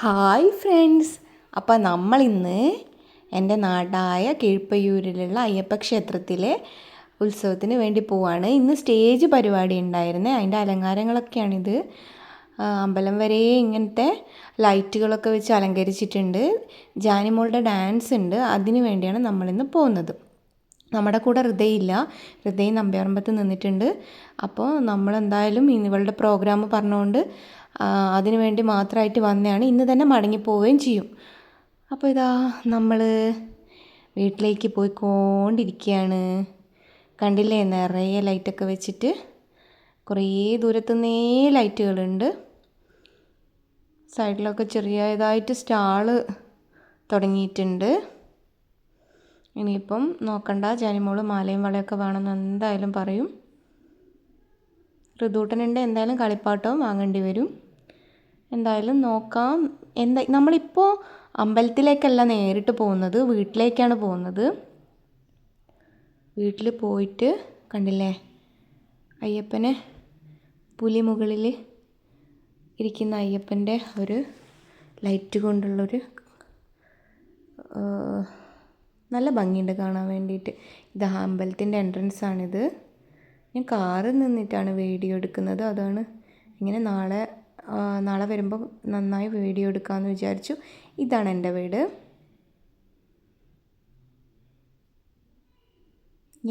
Hi friends, അപ്പോൾ നമ്മളിന്ന് എൻ്റെ നാടായ കീഴ്പ്പയ്യൂരിലുള്ള അയ്യപ്പ ക്ഷേത്രത്തിലെ ഉത്സവത്തിന് വേണ്ടി പോവാണ്. ഇന്ന് സ്റ്റേജ് പരിപാടി ഉണ്ടായിരുന്നേ, അതിൻ്റെ അലങ്കാരങ്ങളൊക്കെയാണിത്. അമ്പലം വരെ ഇങ്ങനത്തെ ലൈറ്റുകളൊക്കെ വെച്ച് അലങ്കരിച്ചിട്ടുണ്ട്. ജാനിമോളുടെ ഡാൻസ് ഉണ്ട്, അതിന് വേണ്ടിയാണ് നമ്മളിന്ന് പോകുന്നത്. നമ്മുടെ കൂടെ ഹൃദയില്ല, ഹൃദയം നമ്പ്യാർമ്പത്ത് നിന്നിട്ടുണ്ട്. അപ്പോൾ നമ്മളെന്തായാലും ഇവളുടെ പ്രോഗ്രാം പറഞ്ഞുകൊണ്ട് അതിനു വേണ്ടി മാത്രമായിട്ട് വന്നതാണ്. ഇന്ന് തന്നെ മടങ്ങിപ്പോവുകയും ചെയ്യും. അപ്പോൾ ഇതാ നമ്മൾ വീട്ടിലേക്ക് പോയിക്കൊണ്ടിരിക്കുകയാണ്. കണ്ടില്ലേ, നിറയെ ലൈറ്റൊക്കെ വെച്ചിട്ട് കുറേ ദൂരത്തുനിന്നേ ലൈറ്റുകളുണ്ട്. സൈഡിലൊക്കെ ചെറിയതായിട്ട് സ്റ്റാള് തുടങ്ങിയിട്ടുണ്ട്. ഇനിയിപ്പം നോക്കണ്ട, ജാനിമോള് മാലയും വളയൊക്കെ വേണമെന്ന് എന്തായാലും പറയും. ഋതൂട്ടനുണ്ട്, എന്തായാലും കളിപ്പാട്ടവും വാങ്ങേണ്ടി വരും. എന്തായാലും നോക്കാം. നമ്മളിപ്പോൾ അമ്പലത്തിലേക്കല്ല നേരിട്ട് പോകുന്നത്, വീട്ടിലേക്കാണ് പോകുന്നത്. വീട്ടിൽ പോയിട്ട് കണ്ടില്ലേ, അയ്യപ്പനെ പുലിമുകളിൽ ഇരിക്കുന്ന അയ്യപ്പൻ്റെ ഒരു ലൈറ്റ് കൊണ്ടുള്ളൊരു നല്ല ഭംഗിയുണ്ട് കാണാൻ വേണ്ടിയിട്ട്. ഇത് അമ്പലത്തിൻ്റെ എൻട്രൻസ് ആണിത്. ഞാൻ കാറിൽ നിന്നിട്ടാണ് വീഡിയോ എടുക്കുന്നത്. അതാണ് ഇങ്ങനെ നാളെ വരുമ്പോൾ നന്നായി വീഡിയോ എടുക്കാമെന്ന് വിചാരിച്ചു. ഇതാണ് എൻ്റെ വീട്.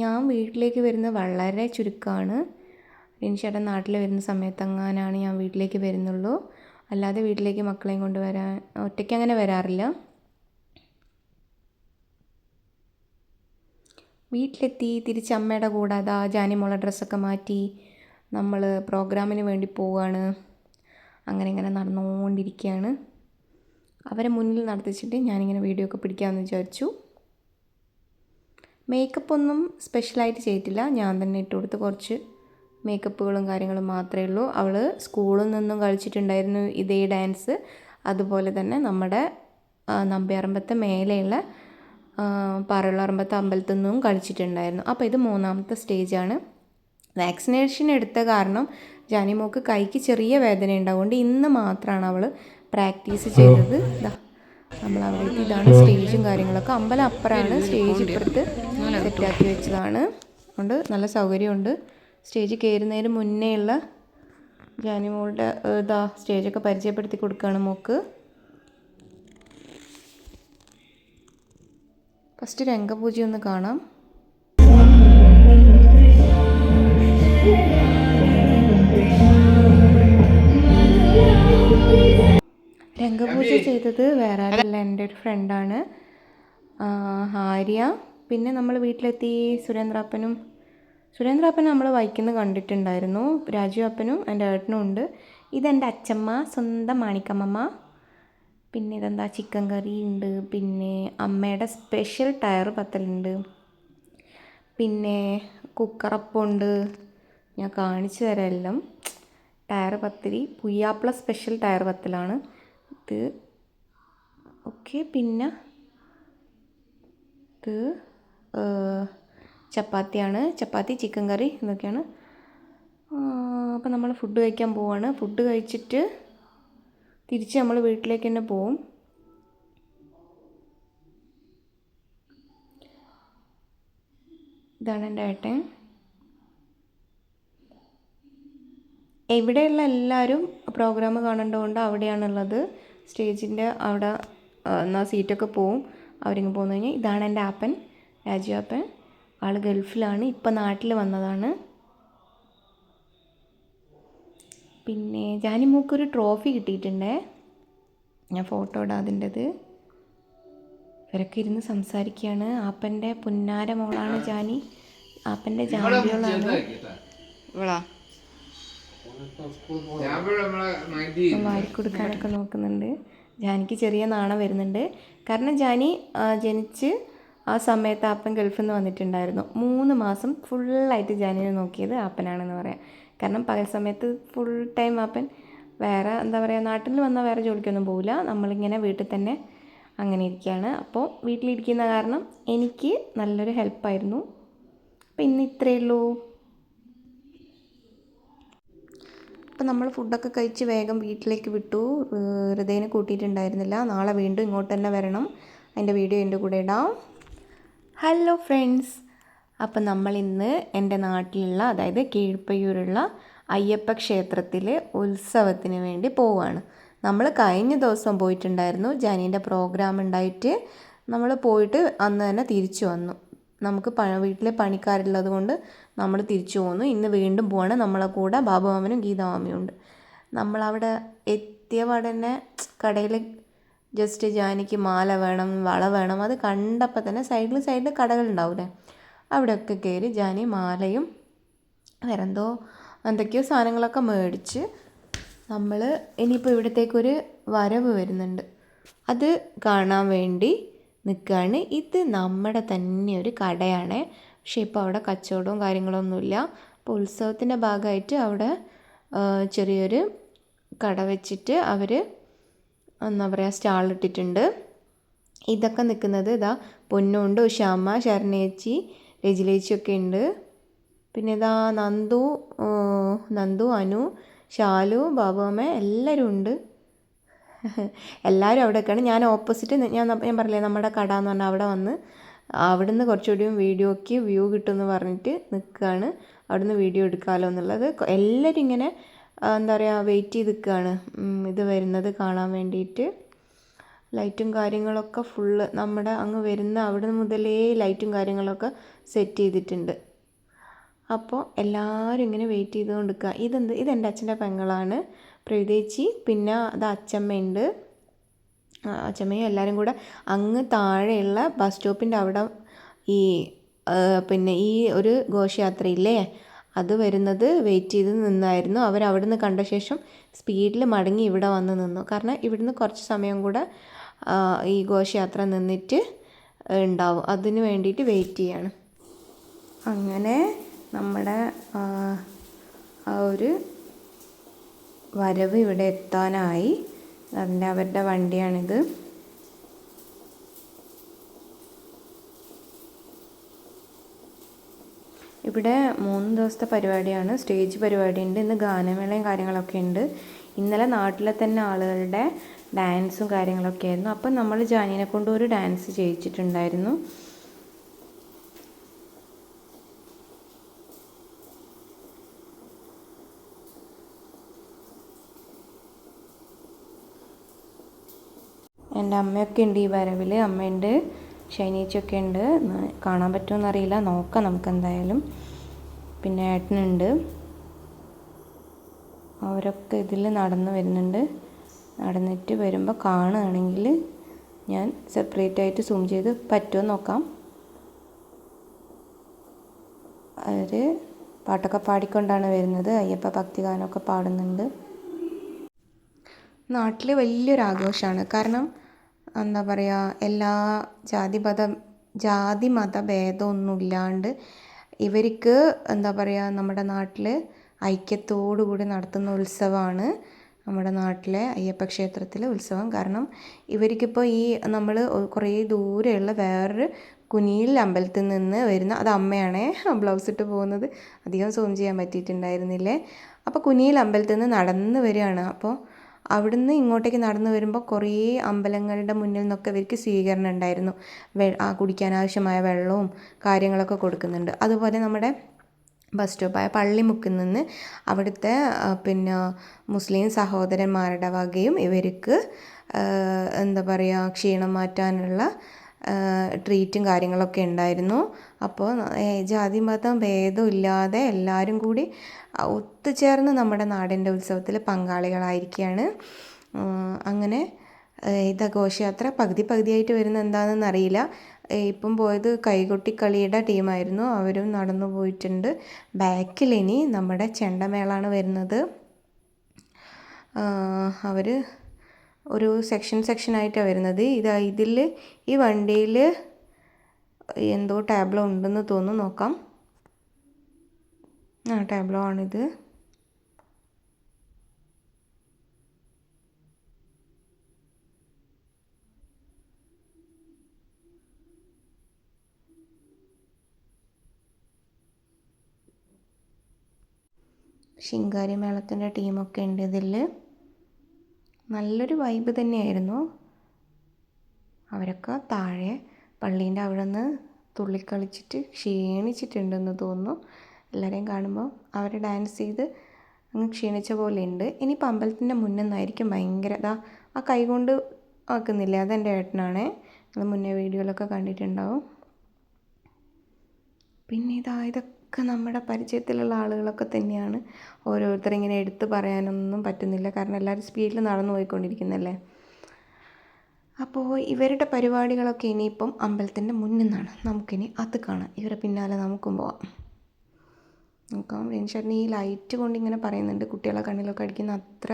ഞാൻ വീട്ടിലേക്ക് വരുന്നത് വളരെ ചുരുക്കമാണ്. ചേട്ടൻ നാട്ടിൽ വരുന്ന സമയത്തെങ്ങാനാണ് ഞാൻ വീട്ടിലേക്ക് വരുന്നുള്ളൂ. അല്ലാതെ വീട്ടിലേക്ക് മക്കളെയും കൊണ്ട് വരാൻ ഒറ്റയ്ക്ക് അങ്ങനെ വരാറില്ല. വീട്ടിലെത്തി തിരിച്ച് അമ്മയുടെ കൂടെ അതാ ജാനിമോളെ ഡ്രസ്സൊക്കെ മാറ്റി നമ്മൾ പ്രോഗ്രാമിന് വേണ്ടി പോവുകയാണ്. അങ്ങനെ ഇങ്ങനെ നടന്നുകൊണ്ടിരിക്കുകയാണ്. അവരെ മുന്നിൽ നടത്തിച്ചിട്ട് ഞാനിങ്ങനെ വീഡിയോ ഒക്കെ പിടിക്കാമെന്ന് വിചാരിച്ചു. മേക്കപ്പ് ഒന്നും സ്പെഷ്യലായിട്ട് ചെയ്തിട്ടില്ല, ഞാൻ തന്നെ ഇട്ട് കൊടുത്ത് കുറച്ച് മേക്കപ്പുകളും കാര്യങ്ങളും മാത്രമേ ഉള്ളൂ. അവൾ സ്കൂളിൽ നിന്നും കളിച്ചിട്ടുണ്ടായിരുന്നു ഇതേ ഡാൻസ്. അതുപോലെ തന്നെ നമ്മുടെ നമ്പ്യാർമ്പത്തെ മേലെയുള്ള പാറളറമ്പത്തെ അമ്പലത്തിൽ നിന്നും കളിച്ചിട്ടുണ്ടായിരുന്നു. അപ്പോൾ ഇത് 3ാമത്തെ സ്റ്റേജാണ്. വാക്സിനേഷൻ എടുത്ത കാരണം ജാനിമോൾക്ക് കൈക്ക് ചെറിയ വേദന ഉണ്ടാവുകൊണ്ട് ഇന്ന് മാത്രമാണ് അവൾ പ്രാക്ടീസ് ചെയ്തത്. നമ്മളവിടെ ഇതാണ് സ്റ്റേജും കാര്യങ്ങളൊക്കെ. അമ്പലം അപ്പുറമാണ്, സ്റ്റേജ് ഇപ്പുറത്ത് സെറ്റാക്കി വെച്ചതാണ്. അതുകൊണ്ട് നല്ല സൗകര്യമുണ്ട്. സ്റ്റേജ് കയറുന്നതിന് മുന്നേ ഉള്ള ജാനിമോളുടെ സ്റ്റേജൊക്കെ പരിചയപ്പെടുത്തി കൊടുക്കുകയാണ് മോൾക്ക്. ഫസ്റ്റ് രംഗപൂജ ഒന്ന് കാണാം. രംഗപൂജ ചെയ്തത് വേറെ ആരല്ല, എൻ്റെ ഒരു ഫ്രണ്ടാണ് ആര്യ. പിന്നെ നമ്മൾ വീട്ടിലെത്തി സുരേന്ദ്രാപ്പനും നമ്മൾ വൈക്കുന്ന കണ്ടിട്ടുണ്ടായിരുന്നു. രാജു അപ്പനും എൻ്റെ ഏട്ടനും ഉണ്ട്. ഇതെൻ്റെ അച്ചമ്മ, സ്വന്തം മാണിക്കമ്മ. പിന്നെ ഇതെന്താ, ചിക്കൻ കറി ഉണ്ട്. പിന്നെ അമ്മയുടെ സ്പെഷ്യൽ ടയർ പത്തലുണ്ട്. പിന്നെ കുക്കറപ്പമുണ്ട്. ഞാൻ കാണിച്ചു തരാം എല്ലാം. ടയർ പത്തിരി പുയ്യാപ്പിള സ്പെഷ്യൽ ടയർ പത്തലാണ് ഇത്. ഓക്കെ, പിന്നെ ഇത് ചപ്പാത്തിയാണ്. ചപ്പാത്തി, ചിക്കൻ കറി, ഇതൊക്കെയാണ്. അപ്പോൾ നമ്മൾ ഫുഡ് കഴിക്കാൻ പോവാണ്. ഫുഡ് കഴിച്ചിട്ട് തിരിച്ച് നമ്മൾ വീട്ടിലേക്ക് തന്നെ പോവും. ഇതാണ് എൻ്റെ ഏട്ടൻ. ഇവിടെയുള്ള എല്ലാവരും പ്രോഗ്രാം കാണേണ്ടതുകൊണ്ട് അവിടെയാണുള്ളത്. സ്റ്റേജിൻ്റെ അവിടെ എന്നാൽ സീറ്റൊക്കെ പോവും. അവരിങ്ങ് പോന്നു കഴിഞ്ഞാൽ ഇതാണ് എൻ്റെ ആപ്പൻ, രാജു ആപ്പൻ. ആൾ ഗൾഫിലാണ്, ഇപ്പം നാട്ടിൽ വന്നതാണ്. പിന്നെ ജാനിമോക്കൊരു ട്രോഫി കിട്ടിയിട്ടുണ്ടേ, ഞാൻ ഫോട്ടോ ഇടാം അതിൻ്റെത്. ഇവരൊക്കെ ഇരുന്ന് സംസാരിക്കുകയാണ്. ആപ്പൻ്റെ പുന്നാര മോളാണ് ജാനി, ആപ്പൻ്റെ ജാമ്പിയോളാണ്. വാരിക്കൊടുക്കാനൊക്കെ നോക്കുന്നുണ്ട്. ജാനിക്ക് ചെറിയ നാണം വരുന്നുണ്ട്. കാരണം ജാനി ജനിച്ച് ആ സമയത്ത് ആപ്പൻ ഗൾഫിൽ നിന്ന് വന്നിട്ടുണ്ടായിരുന്നു. 3 മാസം ഫുള്ളായിട്ട് ജാനിനെ നോക്കിയത് ആപ്പനാണെന്ന് പറയാം. കാരണം പകൽ സമയത്ത് ഫുൾ ടൈം ആപ്പൻ വേറെ എന്താ പറയുക, നാട്ടിൽ വന്നാൽ വേറെ ജോലിക്കൊന്നും പോവില്ല. നമ്മളിങ്ങനെ വീട്ടിൽ തന്നെ അങ്ങനെ ഇരിക്കുകയാണ്. അപ്പോൾ വീട്ടിലിരിക്കുന്ന കാരണം എനിക്ക് നല്ലൊരു ഹെൽപ്പായിരുന്നു. അപ്പോൾ ഇന്ന് ഇത്രയേ ഉള്ളൂ. അപ്പോൾ നമ്മൾ ഫുഡൊക്കെ കഴിച്ച് വേഗം വീട്ടിലേക്ക് വിട്ടു. ഹൃദയനെ കൂട്ടിയിട്ടുണ്ടായിരുന്നില്ല. നാളെ വീണ്ടും ഇങ്ങോട്ട് തന്നെ വരണം. അതിൻ്റെ വീഡിയോ എൻ്റെ കൂടെ ഇടാം. ഹലോ ഫ്രണ്ട്സ്, അപ്പം നമ്മൾ ഇന്ന് എൻ്റെ നാട്ടിലുള്ള, അതായത് കീഴ്പ്പയ്യൂരുള്ള അയ്യപ്പ ക്ഷേത്രത്തിൽ ഉത്സവത്തിന് വേണ്ടി പോവുകയാണ്. നമ്മൾ കഴിഞ്ഞ ദിവസം പോയിട്ടുണ്ടായിരുന്നു. ജാനീൻ്റെ പ്രോഗ്രാം ഉണ്ടായിട്ട് നമ്മൾ പോയിട്ട് അന്ന് തന്നെ തിരിച്ചു വന്നു. നമുക്ക് വീട്ടിൽ പണിക്കാരുള്ളത് കൊണ്ട് നമ്മൾ തിരിച്ചു പോന്നു. ഇന്ന് വീണ്ടും പോവാണ്. നമ്മളെ കൂടെ ബാബു മാമനും ഗീത മാമിയും ഉണ്ട്. നമ്മളവിടെ എത്തിയ പാടന്നെ കടയിൽ ജസ്റ്റ് ജാനിക്ക് മാല വേണം, വള വേണം, അത് കണ്ടപ്പോൾ തന്നെ സൈഡിൽ കടകളുണ്ടാവില്ലേ, അവിടെയൊക്കെ കയറി ജാനി മാലയും വേറെ എന്തൊക്കെയോ സാധനങ്ങളൊക്കെ മേടിച്ച് നമ്മൾ ഇനിയിപ്പോൾ ഇവിടത്തേക്കൊരു വരവ് വരുന്നുണ്ട്. അത് കാണാൻ വേണ്ടി നിൽക്കുകയാണ്. ഇത് നമ്മുടെ തന്നെ ഒരു കടയാണ്. പക്ഷേ ഇപ്പോൾ അവിടെ കച്ചവടവും കാര്യങ്ങളൊന്നുമില്ല. അപ്പോൾ ഉത്സവത്തിൻ്റെ ഭാഗമായിട്ട് അവിടെ ചെറിയൊരു കട വെച്ചിട്ട് അവർ എന്താ പറയുക സ്റ്റാളിട്ടിട്ടുണ്ട്. ഇതൊക്കെ നിൽക്കുന്നത് ഇതാ പൊന്നുണ്ട്, ഉഷാമ്മ, ശരണേച്ചി, രജിലേച്ചിയൊക്കെ ഉണ്ട്. പിന്നെ ഇതാ നന്ദു, അനു, ശാലു, ബാബുമ്മ എല്ലാവരും ഉണ്ട്. എല്ലാവരും അവിടെയൊക്കെയാണ്. ഞാൻ ഓപ്പോസിറ്റ് ഞാൻ പറഞ്ഞില്ലേ നമ്മുടെ കട എന്ന് പറഞ്ഞാൽ അവിടെ വന്ന് അവിടുന്ന് കുറച്ചുകൂടിയും വീഡിയോയ്ക്ക് വ്യൂ കിട്ടുമെന്ന് പറഞ്ഞിട്ട് നിൽക്കുകയാണ്. അവിടുന്ന് വീഡിയോ എടുക്കാമല്ലോ എന്നുള്ളത്. എല്ലാവരും ഇങ്ങനെ എന്താ പറയുക വെയിറ്റ് ചെയ്ത് നിൽക്കുകയാണ് ഇത് വരുന്നത് കാണാൻ വേണ്ടിയിട്ട്. ലൈറ്റും കാര്യങ്ങളൊക്കെ ഫുള്ള് നമ്മുടെ അങ്ങ് വരുന്ന അവിടെ മുതലേ ലൈറ്റും കാര്യങ്ങളൊക്കെ സെറ്റ് ചെയ്തിട്ടുണ്ട്. അപ്പോൾ എല്ലാവരും ഇങ്ങനെ വെയിറ്റ് ചെയ്തുകൊണ്ട് നിൽക്കുക. ഇതെൻ്റെ അച്ഛൻ്റെ പെങ്ങളാണ് പ്രവിതേച്ചി. പിന്നെ അത് അച്ചമ്മയുണ്ട്. അച്ചമ്മയും എല്ലാവരും കൂടെ അങ്ങ് താഴെയുള്ള ബസ് സ്റ്റോപ്പിൻ്റെ അവിടെ പിന്നെ ഈ ഒരു ഘോഷയാത്രയില്ലേ അത് വരുന്നത് വെയിറ്റ് ചെയ്ത് നിന്നായിരുന്നു. അവരവിടെ നിന്ന് കണ്ട ശേഷം സ്പീഡിൽ മടങ്ങി ഇവിടെ വന്ന് നിന്നു. കാരണം ഇവിടുന്ന് കുറച്ച് സമയം കൂടെ ഈ ഘോഷയാത്ര നിന്നിട്ട് ഉണ്ടാവും. അതിന് വേണ്ടിയിട്ട് വെയിറ്റ് ചെയ്യാണ്. അങ്ങനെ നമ്മുടെ ആ ഒരു വരവ് ഇവിടെ എത്താനായി. അവരുടെ വണ്ടിയാണിത്. ഇവിടെ 3 ദിവസത്തെ പരിപാടിയാണ്. സ്റ്റേജ് പരിപാടിയുണ്ട്. ഇന്ന് ഗാനമേളയും കാര്യങ്ങളൊക്കെ ഉണ്ട്. ഇന്നലെ നാട്ടിലെ തന്നെ ആളുകളുടെ ഡാൻസും കാര്യങ്ങളൊക്കെ ആയിരുന്നു. അപ്പം നമ്മൾ ജാനീനെ കൊണ്ട് ഒരു ഡാൻസ് ചെയ്യിച്ചിട്ടുണ്ടായിരുന്നു. എൻ്റെ അമ്മയൊക്കെ ഉണ്ട് ഈ വരവിൽ. അമ്മയുണ്ട്, ഷൈനീച്ചൊക്കെ ഉണ്ട്. കാണാൻ പറ്റുമെന്നറിയില്ല, നോക്കാം നമുക്ക് എന്തായാലും. പിന്നെ ഏട്ടനുണ്ട്. അവരൊക്കെ ഇതിൽ നടന്ന് വരുന്നുണ്ട്. നടന്നിട്ട് വരുമ്പോൾ കാണുകയാണെങ്കിൽ ഞാൻ സെപ്പറേറ്റ് ആയിട്ട് സൂം ചെയ്ത് പറ്റുമോ നോക്കാം. അവർ പാട്ടൊക്കെ പാടിക്കൊണ്ടാണ് വരുന്നത്. അയ്യപ്പ ഭക്തിഗാനമൊക്കെ പാടുന്നുണ്ട്. നാട്ടിൽ വലിയൊരു ആഘോഷമാണ്. കാരണം എന്താ പറയുക, എല്ലാ ജാതി മത ഭേദമൊന്നുമില്ലാണ്ട് ഇവർക്ക് എന്താ പറയുക നമ്മുടെ നാട്ടിൽ ഐക്യത്തോടു കൂടി നടത്തുന്ന ഉത്സവമാണ് നമ്മുടെ നാട്ടിലെ അയ്യപ്പ ക്ഷേത്രത്തിലെ ഉത്സവം. കാരണം ഇവർക്കിപ്പോൾ ഈ നമ്മൾ കുറേ ദൂരെയുള്ള വേറൊരു കുനിയിൽ അമ്പലത്തിൽ നിന്ന് വരുന്ന, അത് അമ്മയാണേ ബ്ലൗസ് ഇട്ട് പോകുന്നത്, അധികം സൂം ചെയ്യാൻ പറ്റിയിട്ടുണ്ടായിരുന്നില്ലേ. അപ്പോൾ കുനിയിൽ അമ്പലത്തിൽ നിന്ന് നടന്ന് വരികയാണ്. അപ്പോൾ അവിടുന്ന് ഇങ്ങോട്ടേക്ക് നടന്നു വരുമ്പോൾ കുറേ അമ്പലങ്ങളുടെ മുന്നിൽ നിന്നൊക്കെ ഇവർക്ക് സ്വീകരണം ഉണ്ടായിരുന്നു. കുടിക്കാൻ ആവശ്യമായ വെള്ളവും കാര്യങ്ങളൊക്കെ കൊടുക്കുന്നുണ്ട്. അതുപോലെ നമ്മുടെ ബസ് സ്റ്റോപ്പായ പള്ളിമുക്കിൽ നിന്ന് അവിടുത്തെ പിന്നെ മുസ്ലിം സഹോദരന്മാരുടെ വകയും ഇവർക്ക് എന്താ പറയുക ക്ഷീണം മാറ്റാനുള്ള ട്രീറ്റും കാര്യങ്ങളൊക്കെ ഉണ്ടായിരുന്നു. അപ്പോൾ ജാതി മതം ഭേദമില്ലാതെ എല്ലാവരും കൂടി ഒത്തുചേർന്ന് നമ്മുടെ നാടിൻ്റെ ഉത്സവത്തിൽ പങ്കാളികളായിരിക്കുകയാണ്. അങ്ങനെ ഇത് ഘോഷയാത്ര പകുതിയായിട്ട് വരുന്ന എന്താണെന്ന് അറിയില്ല. ഇപ്പം പോയത് കൈകൊട്ടിക്കളിയുടെ ടീമായിരുന്നു. അവരും നടന്നു പോയിട്ടുണ്ട്. ബാക്കിൽ ഇനി നമ്മുടെ ചെണ്ടമേളാണ് വരുന്നത്. അവർ ഒരു സെക്ഷനായിട്ടാണ് വരുന്നത്. ഇതിൽ ഈ വണ്ടിയിൽ എന്തോ ടാബ്ലോ ഉണ്ടെന്ന് തോന്നുന്നു. നോക്കാം. ടാബ്ലോ ആണിത്. ശിങ്കാരി മേളത്തിൻ്റെ ടീമൊക്കെ ഉണ്ട് ഇതിൽ. നല്ലൊരു വൈബ് തന്നെയായിരുന്നു. അവരൊക്കെ താഴെ പള്ളീൻ്റെ അവിടെ നിന്ന് തുള്ളിക്കളിച്ചിട്ട് ക്ഷീണിച്ചിട്ടുണ്ടെന്ന് തോന്നുന്നു. എല്ലാവരെയും കാണുമ്പോൾ അവർ ഡാൻസ് ചെയ്ത് അങ്ങ് ക്ഷീണിച്ച പോലെ ഉണ്ട്. ഇനിയിപ്പോൾ അമ്പലത്തിൻ്റെ മുന്നിൽ നിന്നായിരിക്കും ഭയങ്കര ആ കൈ കൊണ്ട് ആക്കുന്നില്ലേ, അതെൻ്റെ ഏട്ടനാണേ. നിങ്ങൾ മുന്നേ വീഡിയോയിലൊക്കെ കണ്ടിട്ടുണ്ടാവും. പിന്നെ ഇതൊക്കെ നമ്മുടെ പരിചയത്തിലുള്ള ആളുകളൊക്കെ തന്നെയാണ്. ഓരോരുത്തരിങ്ങനെ എടുത്ത് പറയാനൊന്നും പറ്റുന്നില്ല, കാരണം എല്ലാവരും സ്പീഡിൽ നടന്നു പോയിക്കൊണ്ടിരിക്കുന്നല്ലേ. അപ്പോൾ ഇവരുടെ പരിപാടികളൊക്കെ ഇനിയിപ്പം അമ്പലത്തിൻ്റെ മുന്നിൽ നിന്നാണ്. നമുക്കിനി അത് കാണാം. ഇവരെ പിന്നാലെ നമുക്കും പോവാം. നോക്കാം. റിൻഷേട്ടൻ ഈ ലൈറ്റ് കൊണ്ട് ഇങ്ങനെ പറയുന്നുണ്ട് കുട്ടികളെ കണ്ണിലൊക്കെ അടിക്കുന്ന അത്ര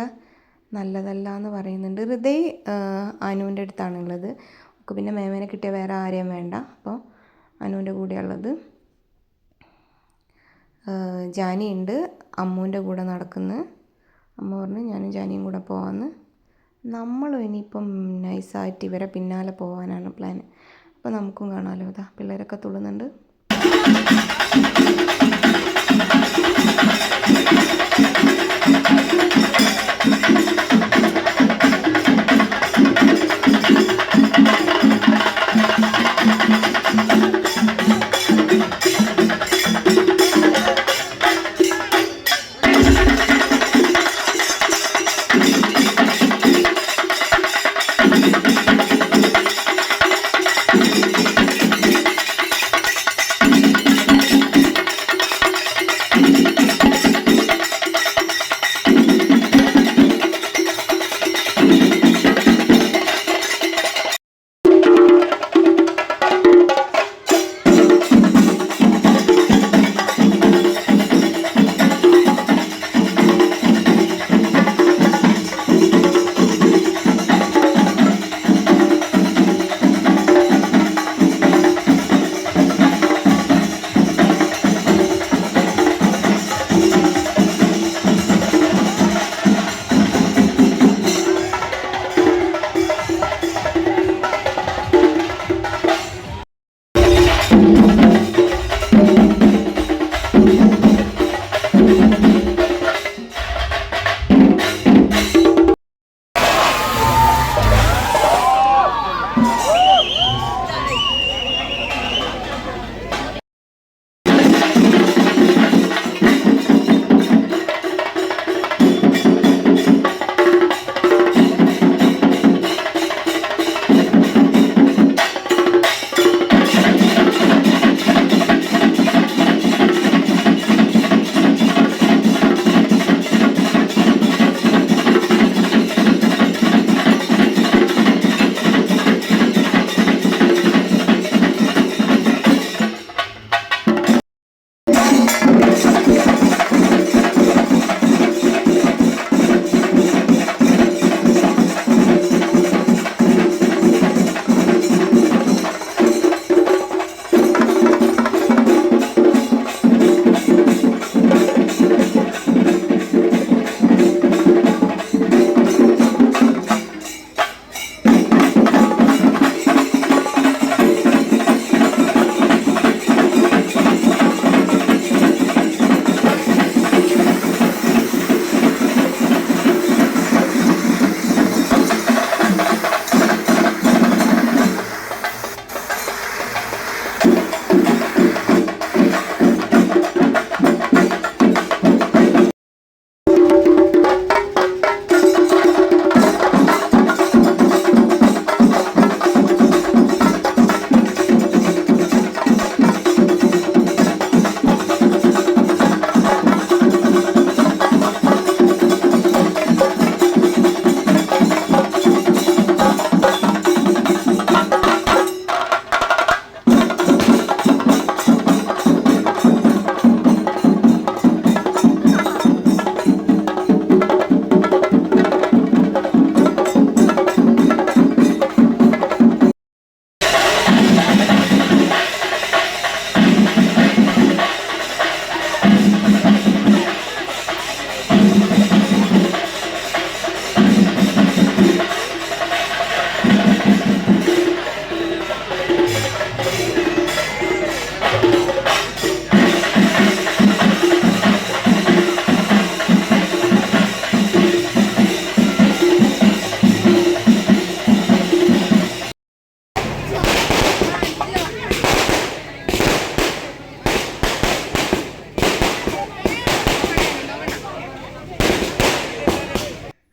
നല്ലതല്ല എന്ന് പറയുന്നുണ്ട്. ഹൃദയ് അനുവിൻ്റെ അടുത്താണുള്ളത്. ഒക്കെ പിന്നെ മേമേനെ കിട്ടിയ വേറെ ആരെയും വേണ്ട. അപ്പോൾ അനുവിൻ്റെ കൂടെയുള്ളത്. ജാനി ഉണ്ട്, അമ്മുവിൻ്റെ കൂടെ നടക്കുന്നു. അമ്മ പറഞ്ഞു ഞാനും ജാനിയും കൂടെ പോകാമെന്ന്. നമ്മളും ഇനിയിപ്പം നൈസായിട്ട് ഇവരെ പിന്നാലെ പോകാനാണ് പ്ലാൻ. അപ്പോൾ നമുക്കും കാണാമല്ലോ. പിള്ളേരൊക്കെ തുള്ളുന്നുണ്ട്.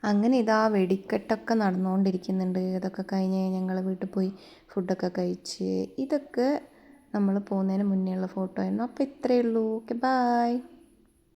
അങ്ങനെ ഇതാ വെടിക്കെട്ടൊക്കെ നടന്നുകൊണ്ടിരിക്കുന്നുണ്ട്. അതൊക്കെ കഴിഞ്ഞ് ഞങ്ങൾ വീട്ടിൽ പോയി ഫുഡൊക്കെ കഴിച്ച് ഇതൊക്കെ നമ്മൾ പോകുന്നതിന് മുന്നേ ഉള്ള ഫോട്ടോ ആയിരുന്നു. അപ്പോൾ ഇത്രയേ ഉള്ളൂ. Okay, bye.